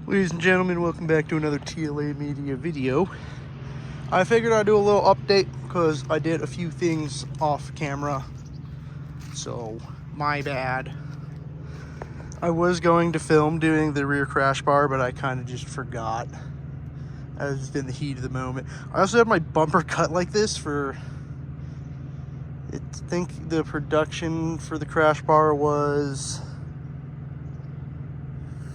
Ladies and gentlemen, welcome back to another TLA Media video. I figured I'd do a little update because I did a few things off camera, so my bad. I was going to film doing the rear crash bar, but I kind of just forgot. I was just in the heat of the moment. I also had my bumper cut like this for, I think the production for the crash bar was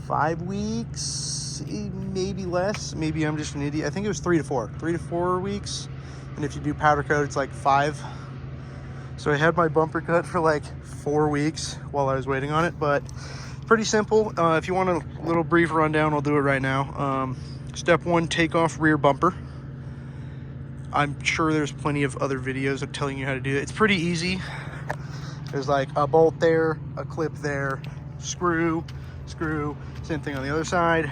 5 weeks, maybe less. Maybe I'm just an idiot. I think it was 3 to 4 weeks. And if you do powder coat, it's like 5. So I had my bumper cut for like 4 weeks while I was waiting on it, but pretty simple. If you want a little brief rundown, I'll do it right now. Step 1, take off rear bumper. I'm sure there's plenty of other videos of telling you how to do it. It's pretty easy. There's like a bolt there, a clip there, screw, same thing on the other side,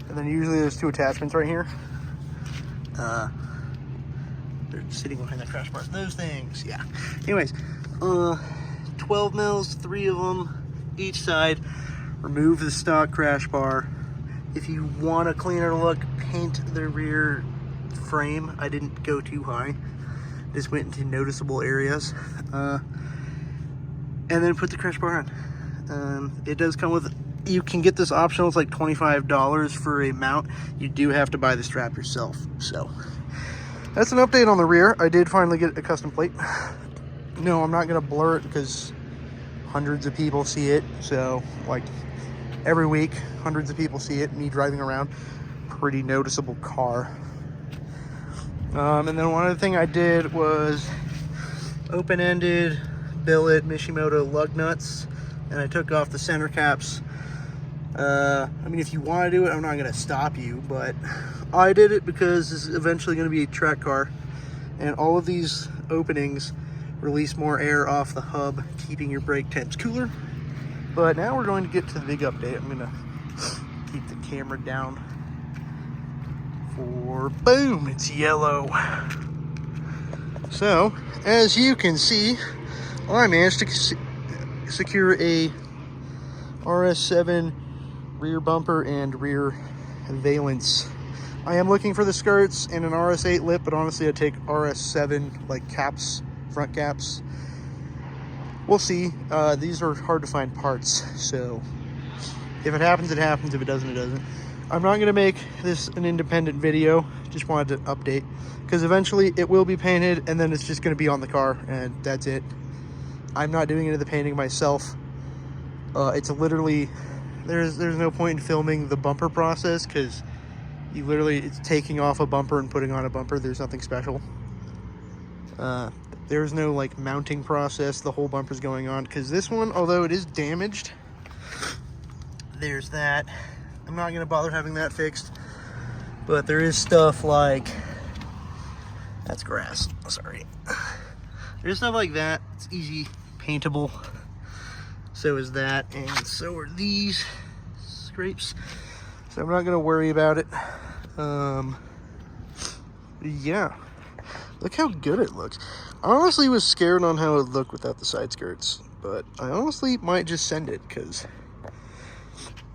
and then usually there's 2 attachments right here. They're sitting behind that crash bar. Those things, yeah. Anyways, 12 mils, 3 of them each side. Remove the stock crash bar. If you want a cleaner look, paint the rear frame. I didn't go too high, just went into noticeable areas, and then put the crash bar on. It does come with, you can get this optional, it's like $25 for a mount. You do have to buy the strap yourself. So that's an update on the rear. I did finally get a custom plate. No, I'm not gonna blur it because hundreds of people see it. So like every week, hundreds of people see it, me driving around. Pretty noticeable car. And then one other thing I did was open-ended billet Mishimoto lug nuts, and I took off the center caps. I mean, if you want to do it, I'm not going to stop you, but I did it because this is eventually going to be a track car, and all of these openings release more air off the hub, keeping your brake temps cooler. But now we're going to get to the big update. I'm going to keep the camera down for, boom, it's yellow. So, as you can see, I managed to secure a RS7 rear bumper and rear valence. I am looking for the skirts and an RS8 lip, but honestly I'd take RS7 like caps, front caps. We'll see. These are hard to find parts, so if it happens, it happens. If it doesn't, it doesn't. I'm not going to make this an independent video. Just wanted to update because eventually it will be painted and then it's just going to be on the car and that's it. I'm not doing any of the painting myself. It's literally, there's no point in filming the bumper process because you literally, it's taking off a bumper and putting on a bumper. There's nothing special. There's no like mounting process. The whole bumper's going on because this one, although it is damaged, there's that. I'm not going to bother having that fixed, but there is stuff like, that's grass, sorry. There's stuff like that. It's easy paintable. So is that, and so are these scrapes. So I'm not going to worry about it. Yeah, look how good it looks. I honestly was scared on how it looked without the side skirts, but I honestly might just send it because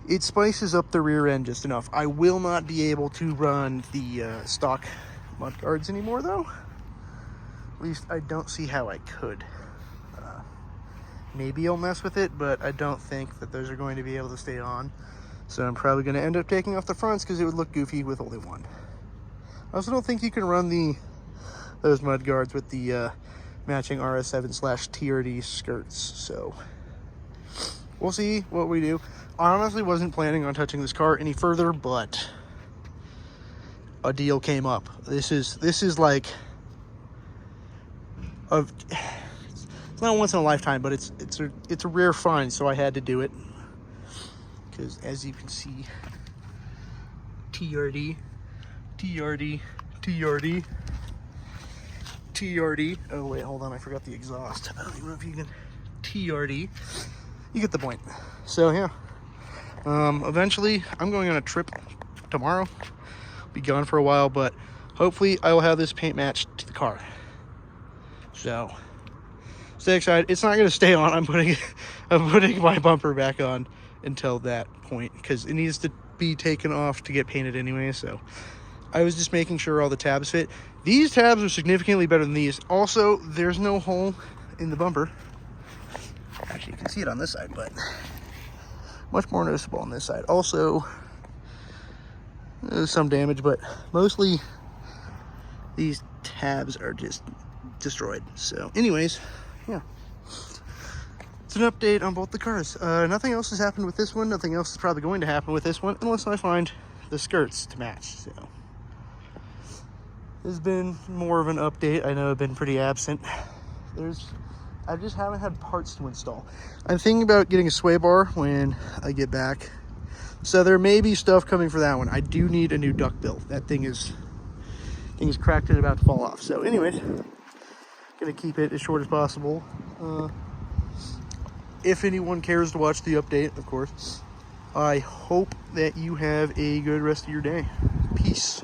it spices up the rear end just enough. I will not be able to run the stock mud guards anymore though. At least I don't see how I could. Maybe I'll mess with it, but I don't think that those are going to be able to stay on. So I'm probably going to end up taking off the fronts because it would look goofy with only one. I also don't think you can run those mud guards with the matching RS7/TRD skirts. So we'll see what we do. I honestly wasn't planning on touching this car any further, but a deal came up. This is like it's not once in a lifetime, but it's a rare find, so I had to do it because, as you can see, TRD. Oh wait, hold on, I forgot the exhaust. I don't even know if you can TRD. You get the point. So yeah, eventually I'm going on a trip tomorrow. Be gone for a while, but hopefully I will have this paint matched to the car. So stay excited. It's not going to stay on. I'm putting my bumper back on until that point because it needs to be taken off to get painted anyway, so I was just making sure all the tabs fit. These tabs are significantly better than these. Also, there's no hole in the bumper. Actually, you can see it on this side, but much more noticeable on this side. Also, there's some damage, but mostly these tabs are just destroyed. So anyways, yeah, it's an update on both the cars. Nothing else has happened with this one. Nothing else is probably going to happen with this one unless I find the skirts to match. So this has been more of an update. I know I've been pretty absent. I just haven't had parts to install. I'm thinking about getting a sway bar when I get back, so there may be stuff coming for that one. I do need a new duckbill. That thing is cracked and about to fall off. So anyways, gonna keep it as short as possible. If anyone cares to watch the update, of course, I hope that you have a good rest of your day. Peace.